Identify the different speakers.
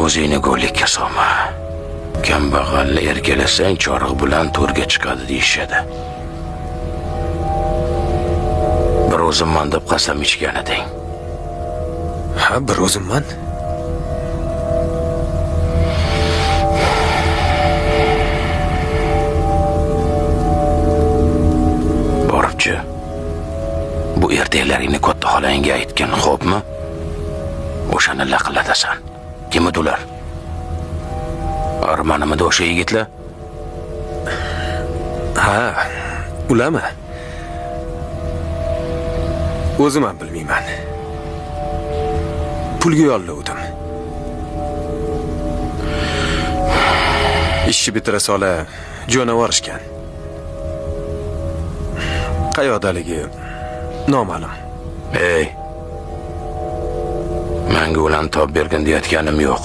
Speaker 1: O'zingni go'llikka solma. Kambag'alni erkalasang, chorig'i bilan to'rga chiqadi deyishadi. Bir o'zimman deb qasam ichgan eding.
Speaker 2: Ha, bir o'zimman.
Speaker 1: Boribchi. Bu ertaklaringni katta xolangga aytgan, xo'pmi? O'shani laqillatasan. Kim edi ular? Armanimida o'sha yigitlar?
Speaker 2: Ha, ularmi? O'zim ham bilmayman. Pulga yollovdim. Ishni bitira sola jonavor ishgan. Qayoqdaligi noma'lum.
Speaker 1: Menga ularni topib bergin deyotganim yo'q.